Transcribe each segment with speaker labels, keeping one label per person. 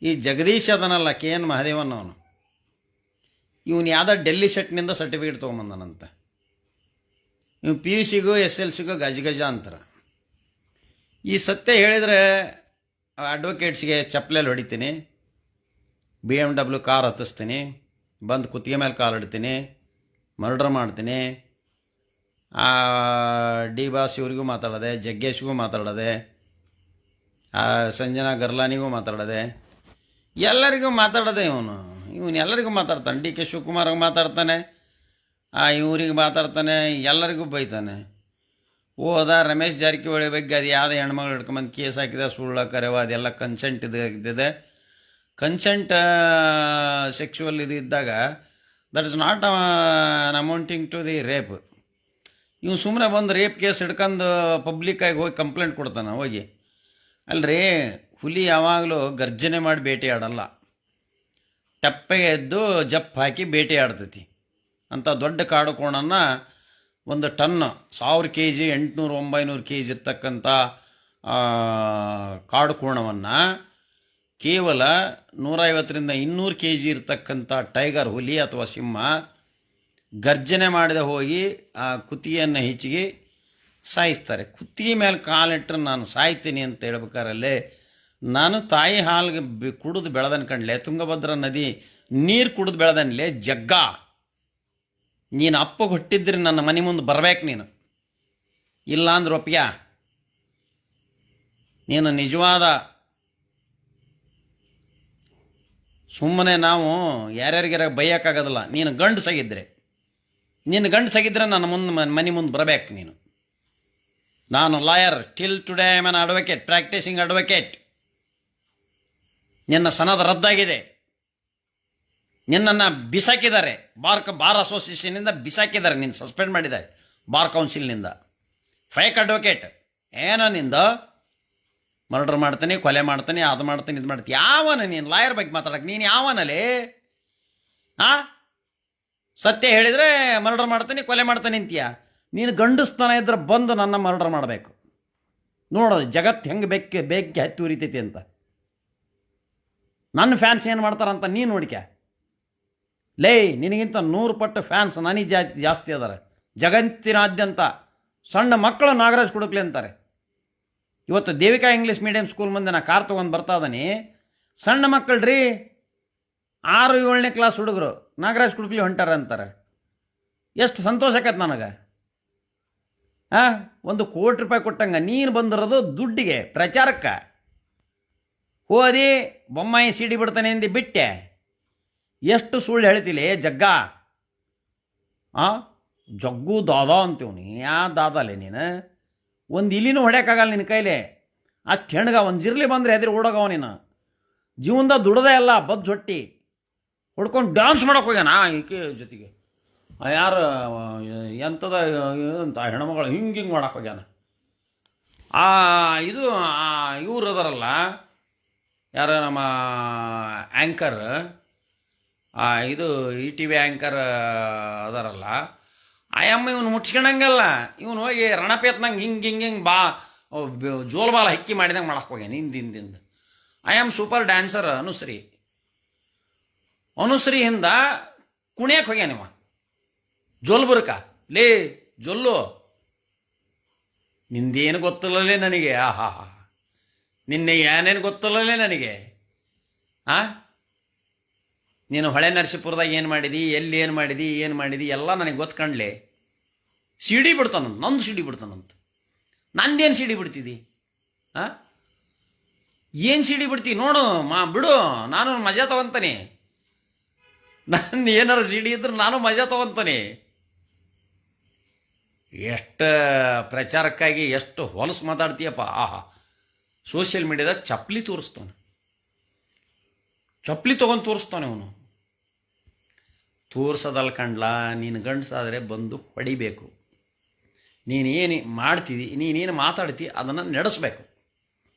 Speaker 1: ಈ Jagadish ಅದನಲ್ಲ K N Mahadevan ಅವನು, ಇವನು ಯಾವುದೋ ಡೆಲ್ಲಿ ಸೆಟ್ನಿಂದ ಸರ್ಟಿಫಿಕೇಟ್ ತೊಗೊಂಬಂದನಂತ. ಇವು ಪಿ ಯು ಸಿಗೂ ಎಸ್ ಎಲ್ ಸಿಗೂ ಗಜ ಅಂತಾರೆ. ಈ ಸತ್ಯ ಹೇಳಿದರೆ ಅಡ್ವೊಕೇಟ್ಸ್ಗೆ ಚಪ್ಪಲೆಲ್ಲಿ ಹೊಡಿತೀನಿ, BMW ಕಾರ್ ಹತ್ತಿಸ್ತೀನಿ, ಬಂದು ಕುತ್ತಿಗೆ ಮೇಲೆ ಕಾಲು ಇಡ್ತೀನಿ, ಮರ್ಡರ್ ಮಾಡ್ತೀನಿ. ಡಿ ಬಾಸ್ ಇವ್ರಿಗೂ ಮಾತಾಡೋದೆ, ಜಗ್ಗೇಶ್ಗೂ ಮಾತಾಡೋದೆ, ಸಂಜನಾ ಗರ್ಲಾನಿಗೂ ಮಾತಾಡೋದೆ, ಎಲ್ಲರಿಗೂ ಮಾತಾಡೋದೆ. ಇವನು ಎಲ್ಲರಿಗೂ ಮಾತಾಡ್ತಾನೆ. ಡಿ ಕೆ ಶಿವಕುಮಾರ್ಗೆ ಮಾತಾಡ್ತಾನೆ, ಇವ್ರಿಗೆ ಮಾತಾಡ್ತಾನೆ, ಎಲ್ಲರಿಗೂ ಬೈತಾನೆ. ಹೋದ ರಮೇಶ್ ಜಾರಕಿಹೊಳಿ ಬಗ್ಗೆ ಅದು ಯಾವುದೇ ಹೆಣ್ಮಗಳು ಹಿಡ್ಕೊಂಬಂದು ಕೇಸ್ ಹಾಕಿದೆ, ಸುಳ್ಳ ಕರೆವ, ಅದೆಲ್ಲ ಕನ್ಸೆಂಟ್ ಇದ್ದಿದೆ. ಕನ್ಸೆಂಟ್ ಸೆಕ್ಶುವಲ್ ಇದ್ದಾಗ that is not amounting to the rape. ಇವ್ನು ಸುಮ್ಮನೆ ಬಂದು ರೇಪ್ ಕೇಸ್ ಹಿಡ್ಕೊಂಡು ಪಬ್ಲಿಕ್ಕಾಗಿ ಹೋಗಿ ಕಂಪ್ಲೇಂಟ್ ಕೊಡ್ತಾನೆ. ಹೋಗಿ ಅಲ್ರಿ, ಹುಲಿ ಯಾವಾಗಲೂ ಗರ್ಜನೆ ಮಾಡಿ ಬೇಟೆ ಆಡಲ್ಲ, ತೆಪ್ಪಗೆ ಎದ್ದು ಜಪ್ ಹಾಕಿ ಬೇಟೆ ಆಡ್ತೈತಿ. ಅಂಥ ದೊಡ್ಡ ಕಾಡು ಕೋಣನ್ನು 1 ಟನ್ 1000 kg 800-900 kg ಇರ್ತಕ್ಕಂಥ ಕಾಡು ಕೋಣವನ್ನು ಕೇವಲ 150-200 kg ಇರ್ತಕ್ಕಂಥ ಟೈಗರ್, ಹುಲಿ ಅಥವಾ ಸಿಂಹ ಗರ್ಜನೆ ಮಾಡದೆ ಹೋಗಿ ಆ ಕುತ್ತಿಗೆಯನ್ನು ಹೆಚ್ಚಿಗೆ ಸಾಯಿಸ್ತಾರೆ. ಕುತ್ತಿಗೆ ಮೇಲೆ ಕಾಲಿಟ್ಟರೆ ನಾನು ಸಾಯ್ತೀನಿ ಅಂತ ಹೇಳ್ಬೇಕಾರಲ್ಲೇ, ನಾನು ತಾಯಿ ಹಾಲಿಗೆ ಕುಡಿದು ಬೆಳೆದನ್ ಕಂಡ್ಲೆ, ತುಂಗಭದ್ರಾ ನದಿ ನೀರು ಕುಡಿದು ಬೆಳೆದನ್ಲೇ ಜಗ್ಗ. ನೀನು ಅಪ್ಪಗೆ ಹುಟ್ಟಿದ್ರೆ ನನ್ನ ಮನೆ ಮುಂದೆ ಬರ್ಬೇಕು ನೀನು, ಇಲ್ಲ ಅಂದ್ರೆ ಒಪ್ಪಿಗೆ. ನೀನು ನಿಜವಾದ ಸುಮ್ಮನೆ ನಾವು ಯಾರ್ಯಾರಿಗಾರ ಬೈಯೋಕ್ಕಾಗೋದಿಲ್ಲ. ನೀನು ಗಂಡಸಾಗಿದ್ದರೆ ನನ್ನ ಮನೆ ಮುಂದೆ ಬರಬೇಕು ನೀನು. ನಾನು lawyer, till today I am an advocate, practising advocate. ನಿನ್ನ ಸನದ ರದ್ದಾಗಿದೆ, ನಿನ್ನನ್ನು ಬಿಸಾಕಿದ್ದಾರೆ, ಬಾರ್ ಅಸೋಸಿಯೇಷನಿಂದ ಬಿಸಾಕಿದ್ದಾರೆ, ನಿನ್ನ ಸಸ್ಪೆಂಡ್ ಮಾಡಿದ್ದಾರೆ ಬಾರ್ ಕೌನ್ಸಿಲ್ನಿಂದ. ಫೇಕ್ ಅಡ್ವೊಕೇಟ್ ಏನೋ ನಿಂದ, ಮರ್ಡರ್ ಮಾಡ್ತೀನಿ, ಕೊಲೆ ಮಾಡ್ತೀನಿ, ಅದು ಮಾಡ್ತೀನಿ, ಇದು ಮಾಡ್ತೀನಿ. ಯಾವನ ನೀನು ಲಾಯರ್ ಬಗ್ಗೆ ಮಾತಾಡಕ್ಕೆ? ನೀನು ಯಾವನಲ್ಲಿ? ಸತ್ಯ ಹೇಳಿದರೆ ಮರ್ಡರ್ ಮಾಡ್ತೀನಿ, ಕೊಲೆ ಮಾಡ್ತೀನಿ ಅಂತೀಯ. ನೀನು ಗಂಡಸ್ತನ ಇದ್ರೆ ಬಂದು ನನ್ನ ಮರ್ಡರ್ ಮಾಡಬೇಕು. ನೋಡೋದು ಜಗತ್ತು ಹೆಂಗೆ ಬೇಕೆ ಹತ್ತಿ ಉರಿತೈತಿ ಅಂತ. ನನ್ನ ಫ್ಯಾನ್ಸ್ ಏನು ಮಾಡ್ತಾರಂತ ನೀನು ನೋಡಿಕೆ. ಲೇ, ನಿನಗಿಂತ 100 ಪಟ್ಟು ಫ್ಯಾನ್ಸ್ ನನಗೆ ಜಾಸ್ತಿ ಅದಾರೆ ಜಗತ್ತಿನಾದ್ಯಂತ. ಸಣ್ಣ ಮಕ್ಕಳು ನಾಗರಾಜ್ ಕುಡುಕ್ಲಿ ಅಂತಾರೆ. ಇವತ್ತು ದೇವಿಕಾ ಇಂಗ್ಲೀಷ್ ಮೀಡಿಯಂ ಸ್ಕೂಲ್ ಮುಂದೆ ನಾ ಕಾರ್ ತೊಗೊಂಡು ಬರ್ತಾ ಇದ್ದಾನೆ. ಸಣ್ಣ ಮಕ್ಕಳ್ರಿ, 6-7ನೇ ಕ್ಲಾಸ್ ಹುಡುಗರು ನಾಗರಾಜ್ ಕುಡುಕ್ಲಿ ಹೊಂಟಾರ ಅಂತಾರೆ. ಎಷ್ಟು ಸಂತೋಷ ಆಕೈತೆ ನನಗೆ. 1 ಕೋಟಿ ರೂಪಾಯಿ ಕೊಟ್ಟಂಗೆ ನೀನು ಬಂದಿರೋದು ದುಡ್ಡಿಗೆ, ಪ್ರಚಾರಕ್ಕೆ. ಹೋದಿ ಬೊಮ್ಮಾಯಿ ಸಿಡಿ ಬಿಡ್ತಾನೆ ಎಂದಿ ಬಿಟ್ಟೆ. ಎಷ್ಟು ಸುಳ್ಳು ಹೇಳ್ತಿಲ್ಲ ಜಗ್ಗ. ಜಗ್ಗು ದಾದಾ ಅಂತೀವ್ನಿ. ದಾದಲೇ ನೀನು? ಒಂದು ಇಲಿನೂ ಹೊಡ್ಯೋಕ್ಕಾಗಲ್ಲ ನಿನ್ನ ಕೈಲೇ. ಅಷ್ಟು ಹೆಣ್ಗ ಒಂದು ಜಿರ್ಲಿ ಬಂದರೆ ಎದುರು ಓಡೋಗವ ನೀನು. ಜೀವನದಾಗ ದುಡ್ದೇ ಅಲ್ಲ, ಬದ್ದು ಹೊಟ್ಟಿ ಹೊಡ್ಕೊಂಡು ಡ್ಯಾನ್ಸ್ ಮಾಡೋಕೆ ಹೋಗ್ಯಾನ ಈಕೆ ಜೊತೆಗೆ. ಯಾರು ಎಂಥದ ಅಂತ ಹೆಣ್ಮಗಳು ಹಿಂಗೆ ಮಾಡೋಕೆ ಹೋಗ್ಯಾನ. ಇವ್ರು ಅದಾರಲ್ಲ, ಯಾರು ನಮ್ಮ ಆ್ಯಂಕರ್, ಇದು ETV ಆ್ಯಂಕರ್ ಅದಾರಲ್ಲ, ಆಯಮ್ಮ ಇವನು ಮುಟ್ಸ್ಕೊಂಡಂಗಲ್ಲ. ಇವನು ಹೋಗಿ ರಣಪೇತ್ನಂಗೆ ಹಿಂಗೆ ಜೋಲ್ಬಾಲ ಹಕ್ಕಿ ಮಾಡಿದಂಗೆ ಮಾಡಕ್ಕೆ ಹೋಗ್ಯಾನ ಹಿಂದಿಂದ. ಐ ಆಮ್ ಸೂಪರ್ ಡ್ಯಾನ್ಸರ್ ಅನುಶ್ರೀಯಿಂದ ಕುಣಿಯಕ್ಕೆ ಹೋಗ್ಯಾನಿವ. ಜೋಲ್ಬುರ್ಕ ಲೇ ಜೊಲ್ಲು, ನಿಂದೇನು ಗೊತ್ತಿಲ್ಲಲೇ ನನಗೆ. ನಿನ್ನೆ ಏನೇನು ಗೊತ್ತಿಲ್ಲಲೇ ನನಗೆ. ನೀನು ಹೊಳೆ ನರಸೀಪುರದಾಗ ಏನು ಮಾಡಿದಿ, ಎಲ್ಲಿ ಏನು ಮಾಡಿದಿ ಎಲ್ಲ ನನಗೆ ಗೊತ್ತ್ಕಂಡ್ಲೆ. ಸಿಡಿ ಬಿಡ್ತಾನಂತ, ನಂದು ಸಿಡಿ ಬಿಡ್ತಾನಂತ. ನಂದೇನು ಸಿಡಿ ಬಿಡ್ತಿದ್ದಿ? ಏನು ಸಿಡಿ ಬಿಡ್ತಿ ನೋಡು, ಬಿಡು, ನಾನು ಮಜಾ ತಗೊಂತಾನೆ. ನನ್ನ ಏನಾರು ಸಿಡಿ ಇದ್ರೆ ನಾನು ಮಜಾ ತಗೊಂತಾನೆ. ಎಷ್ಟು ಪ್ರಚಾರಕ್ಕಾಗಿ ಎಷ್ಟು ಹೊಲಸು ಮಾತಾಡ್ತೀಯಪ್ಪ. ಸೋಷಿಯಲ್ ಮೀಡಿಯಾದಾಗ ಚಪ್ಪಲಿ ತೋರಿಸ್ತಾನೆ, ಚಪ್ಪಲಿ ತೊಗೊಂಡು ತೋರಿಸ್ತಾನೆ ಅವನು. ತೋರ್ಸೋದಲ್ಲ ಕಂಡ್ಲ, ನೀನು ಗಂಡಸಾದರೆ ಬಂದು ಹೊಡಿಬೇಕು. ನೀನೇನು ಮಾಡ್ತಿದ್ದಿ, ನೀನೇನು ಮಾತಾಡ್ತಿ ಅದನ್ನು ನಡೆಸಬೇಕು.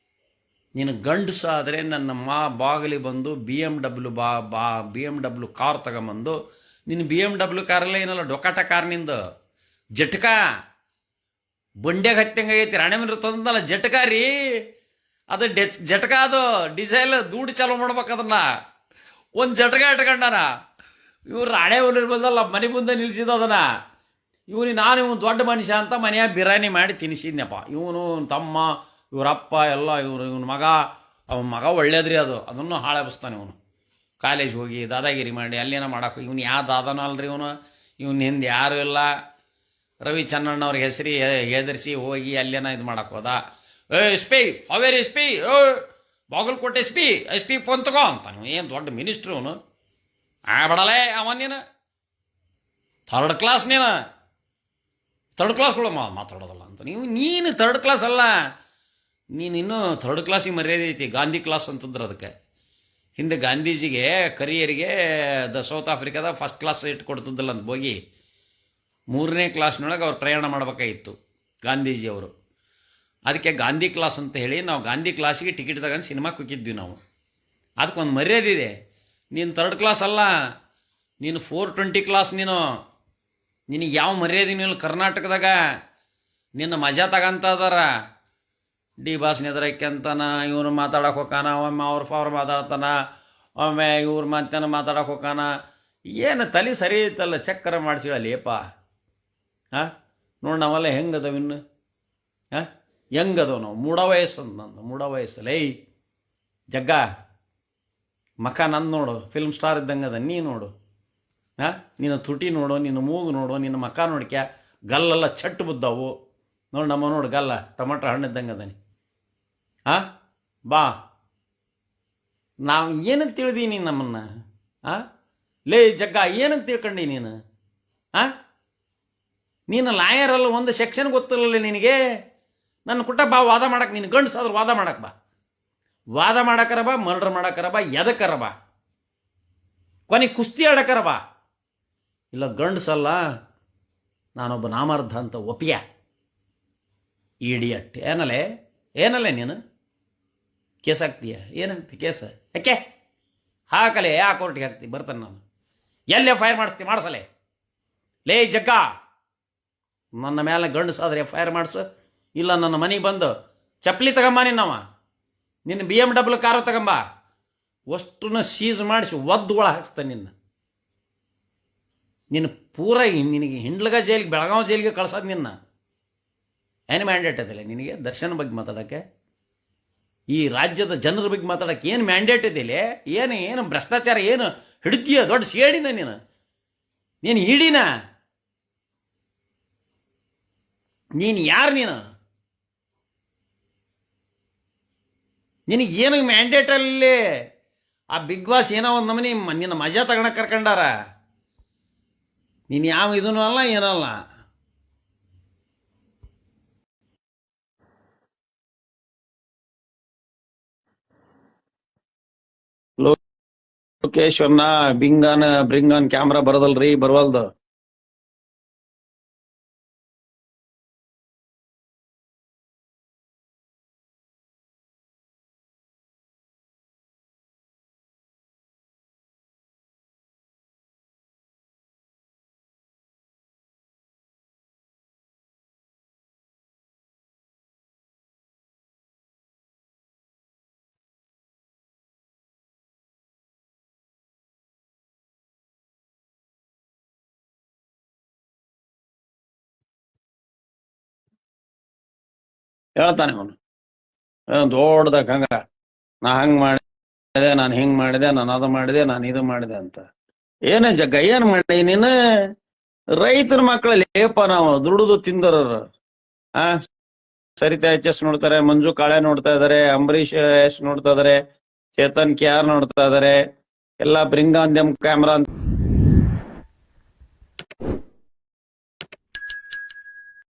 Speaker 1: ನೀನು ಗಂಡಸಾದರೆ ನನ್ನ ಬಾಗಿಲಿ ಬಂದು BMW ಕಾರ್ ತಗೊಂಬಂದು, ನಿನ್ನ BMW ಕಾರಲ್ಲೇ ಏನಲ್ಲ ಡೊಕಾಟ ಕಾರ್ನಿಂದ ಜಟ್ಕ ಬಂಡ್ಯಾಗ ಹತ್ತಂಗೈತಿ. ರಾಣೆಮಂದ್ರ ತಂದಲ್ಲ ಜಟ್ಕ ರೀ, ಅದು ಜಟಕ, ಅದು ಡಿಸೈಲ್ ದೂಡಿ ಚಾಲೂ ಮಾಡ್ಬೇಕು ಅದನ್ನ. ಒಂದು ಜಟಕ ಇಟ್ಕೊಂಡಾನ ಇವ್ರು ರಾಣೆ ಬಂದಲ್ಲ ಮನೆ ಮುಂದೆ ನಿಲ್ಸಿದ ಅದನ್ನ. ಇವನು ದೊಡ್ಡ ಮನುಷ್ಯ ಅಂತ ಮನೆಯಾಗ ಬಿರಿಯಾನಿ ಮಾಡಿ ತಿನ್ನಿಸಿದ್ನಪ್ಪ. ಇವನು ತಮ್ಮ ಇವರಪ್ಪ ಎಲ್ಲ ಇವನ ಮಗ, ಅವನ ಮಗ ಒಳ್ಳೇದ್ರಿ ಅದನ್ನು ಹಾಳಾಬಿಸ್ತಾನೆ ಇವನು. ಕಾಲೇಜ್ ಹೋಗಿ ದಾದಾಗಿರಿ ಮಾಡಿ ಅಲ್ಲೇನ ಮಾಡಕ್ಕೆ ಇವನು ಯಾವ ದಾದಾನೋ ಅಲ್ರಿ ಇವನು ಹಿಂದೆ ಯಾರೂ ಇಲ್ಲ. ರವಿ ಚನ್ನಣ್ಣವ್ರಿಗೆ ಹೆಸರಿ ಹೆದರ್ಸಿ ಹೋಗಿ ಅಲ್ಲೇನ ಇದು ಮಾಡಕ್ಕೆ ಹೋದ. S P Haveri S P, Bagalkot S P phone ತಗೋ ಅಂತ. ಏನು ದೊಡ್ಡ ಮಿನಿಸ್ಟ್ರು ಅವನು. ಬಡಲೇ ಅವನೇನು ಥರ್ಡ್ ಕ್ಲಾಸ್, ಥರ್ಡ್ ಕ್ಲಾಸ್ಗಳು ಮಾತಾಡೋದಲ್ಲ ಅಂತ. ನೀನು ಥರ್ಡ್ ಕ್ಲಾಸ್ ಅಲ್ಲ, ಇನ್ನೂ ಥರ್ಡ್ ಕ್ಲಾಸಿಗೆ ಮರ್ಯಾದೆ ಐತಿ. ಗಾಂಧಿ ಕ್ಲಾಸ್ ಅಂತಂದ್ರೆ ಅದಕ್ಕೆ. ಹಿಂದೆ ಗಾಂಧೀಜಿಗೆ ಕರಿಯರಿಗೆ ಸೌತ್ ಆಫ್ರಿಕಾದ ಫಸ್ಟ್ ಕ್ಲಾಸ್ ಇಟ್ಕೊಡ್ತಿದ್ದಿಲ್ಲ ಅಂತ ಹೋಗಿ 3ನೇ ಕ್ಲಾಸ್ನೊಳಗೆ ಅವ್ರು ಪ್ರಯಾಣ ಮಾಡಬೇಕಾಗಿತ್ತು ಗಾಂಧೀಜಿಯವರು. ಅದಕ್ಕೆ ಗಾಂಧಿ ಕ್ಲಾಸ್ ಅಂತ ಹೇಳಿ ನಾವು ಗಾಂಧಿ ಕ್ಲಾಸಿಗೆ ಟಿಕೆಟ್ ತಗೊಂಡು ಸಿನಿಮಾಕ್ಕೆ ಹೋಗಿದ್ವಿ ನಾವು. ಅದಕ್ಕೊಂದು ಮರ್ಯಾದೆ ಇದೆ. ನೀನು ಥರ್ಡ್ ಕ್ಲಾಸ್ ಅಲ್ಲ, ನೀನು 420 ಕ್ಲಾಸ್. ನಿನಗೆ ಯಾವ ಮರ್ಯಾದೆನೂ ಇಲ್ಲ ಕರ್ನಾಟಕದಾಗ. ನಿನ್ನ ಮಜಾ ತಗಂತ ಅದಾರ. ಡಿ ಬಾಸ್ ನೆದರಕ್ಕೆಂತಾನ, ಇವ್ರು ಮಾತಾಡಕ್ಕೆ ಹೋಗಾನ, ಒಮ್ಮೆ ಅವ್ರು ಮಾತಾಡ್ತಾನ, ಒಮ್ಮೆ ಇವ್ರು ಮಾತಾಡಕ್ಕೆ ಹೋಗಾನ. ಏನು ತಲೆ ಸರಿ ಐತಲ್ಲ, ಚಕ್ಕರ ಮಾಡಿಸಿಳಲ್ಲೇಪ. ನೋಡಿ ನಾವೆಲ್ಲ ಹೆಂಗದವ ಇನ್ನು. ಹೆಂಗದವ ನಾವು ಮೂಡ ವಯಸ್ಸು ಅಂತ. ನಂದು ಮೂಡ ವಯಸ್ಸಲ್ಲ. ಜಗ್ಗ ಮಖ ನಂದು ನೋಡು, ಫಿಲ್ಮ್ ಸ್ಟಾರ್ ಇದ್ದಂಗೆ ಅದ. ನೀ ನೋಡು, ನಿನ್ನ ತುಟಿ ನೋಡು, ನಿನ್ನ ಮೂಗು ನೋಡು, ನಿನ್ನ ಮಖ ನೋಡ್ಕ್ಯಾ. ಗಲ್ಲೆಲ್ಲ ಚಟ್ಟು ಬುದ್ದವು ನೋಡಿ. ನಮ್ಮ ನೋಡು ಗಲ್ಲ ಟೊಮಟೊ ಹಣ್ಣು ಇದ್ದಂಗೆ ಅದಾನೆ. ಬಾ, ನಾವು ಏನಂತ ತಿಳಿದೀನಿ ನಮ್ಮನ್ನು? ಲೇ ಜಗ್ಗ, ಏನಂತ ತಿಳ್ಕೊಂಡಿ ನೀನು? ನೀನು ಲಾಯರಲ್ಲ, ಒಂದು ಸೆಕ್ಷನ್ ಗೊತ್ತಿಲ್ಲಲ್ಲ ನಿನಗೆ. ನನ್ನ ಕುಟ್ಟ ಬಾ ವಾದ ಮಾಡಕ್ಕೆ. ನೀನು ಗಂಡಸಾದ್ರೆ ವಾದ ಮಾಡಕ್ಕೆ ಬಾ. ವಾದ ಮಾಡಕ್ಕರ ಬಾ, ಮರ್ಡರ್ ಮಾಡಕ್ಕರ ಬಾ, ಎದಕ್ಕರ ಬಾ, ಕೊನೆಗೆ ಕುಸ್ತಿ ಆಡಕ್ಕರ ಬಾ. ಇಲ್ಲ ಗಂಡಸಲ್ಲ, ನಾನೊಬ್ಬ ನಾಮಾರ್ಧ ಅಂತ ಒಪ್ಪಿಯ ಇಡಿಯಟ್. ಏನಲ್ಲೇ ನೀನು ಕೇಸ್ ಹಾಕ್ತೀಯ? ಏನಾಗ್ತಿ ಕೇಸ್? ಯಾಕೆ ಹಾಕಲೆ? ಯಾ ಕೋರ್ಟಿಗೆ ಹಾಕ್ತಿ? ಬರ್ತಾನೆ ನಾನು. ಎಲ್ಲೇ ಫೈರ್ ಮಾಡಿಸ್ತಿ? ಮಾಡಿಸಲೇ. ಲೇ ಜಗ್ಗ, ನನ್ನ ಮೇಲೆ ಗಂಡಸಾದ್ರೆ ಫೈರ್ ಮಾಡಿಸು. ಇಲ್ಲ ನನ್ನ ಮನೆಗೆ ಬಂದು ಚಪ್ಪಲಿ ತಗೊಂಬ, ನಿನ್ನ BMW ಕಾರು ತಗೊಂಬ. ಅಷ್ಟನ್ನ ಸೀಸ್ ಮಾಡಿಸಿ ಒಳ ಹಾಕ್ಸ್ತಾನೆ ನಿನ್ನ ಪೂರ. ನಿನಗೆ ಹಿಂಡ್ಲಗ ಜೈಲಿಗೆ, ಬೆಳಗಾವಿ ಜೈಲಿಗೆ ಕಳ್ಸೋದು ನಿನ್ನ. ಏನು ಮ್ಯಾಂಡೇಟ್ ಅದಿಲ್ಲ ನಿನಗೆ ದರ್ಶನ ಬಗ್ಗೆ ಮಾತಾಡೋಕ್ಕೆ? ಈ ರಾಜ್ಯದ ಜನರ ಬಗ್ಗೆ ಮಾತಾಡೋಕ್ಕೆ ಏನು ಮ್ಯಾಂಡೇಟ್ ಇದಿಲ್ಲ? ಏನು ಭ್ರಷ್ಟಾಚಾರ ಏನು ಹಿಡಿತೀಯ? ದೊಡ್ಡ ಸೇಡಿನ ನೀನು ಹಿಡಿನ? ನೀನು ಯಾರು? ನಿನಗೇನು ಮ್ಯಾಂಡೇಟಲ್ಲಿ? ಆ ಬಿಗ್ ಬಾಸ್ ಏನೋ ಒಂದು ನಮನಿ ನಿನ್ನ ಮಜಾ ತಗೊಳಕ್ಕೆ ಕರ್ಕೊಂಡಾರ. ನೀನು ಯಾವ ಇದೂ ಅಲ್ಲ, ಏನಲ್ಲ. ಲೋಕೇಶ್ವರ್ನ ಬ್ರಿಂಗಾನ್ ಕ್ಯಾಮ್ರಾ ಬರೋದಲ್ರಿ, ಬರವಲ್ದು. ಹೇಳ್ತಾನೆ ಅವನು ದೊಡ್ಡದಾಗ ಹಂಗ, ನಾ ಹಂಗೆ ಮಾಡಿದೆ, ನಾನು ಹಿಂಗೆ ಮಾಡಿದೆ, ನಾನು ಅದು ಮಾಡಿದೆ, ನಾನು ಇದು ಮಾಡಿದೆ ಅಂತ. ಏನೇ ಜಗ್ಗ, ಏನು ಮಾಡಿ ನೀನು? ರೈತರ ಮಕ್ಕಳಲ್ಲಿ ಏಪ ನಾವು ದುಡಿದು ತಿಂದರರು. ಸರಿತಾ HS ನೋಡ್ತಾರೆ, ಮಂಜು ಕಾಳೆ ನೋಡ್ತಾ ಇದಾರೆ, ಅಂಬರೀಷ್ S ನೋಡ್ತಾ ಇದಾರೆ, ಚೇತನ್ KR ನೋಡ್ತಾ ಇದಾರೆ, ಎಲ್ಲ ಬ್ರಿಂಗ್ ಆನ್ ದೆಮ್ ಕ್ಯಾಮ್ರಾ ಅಂತ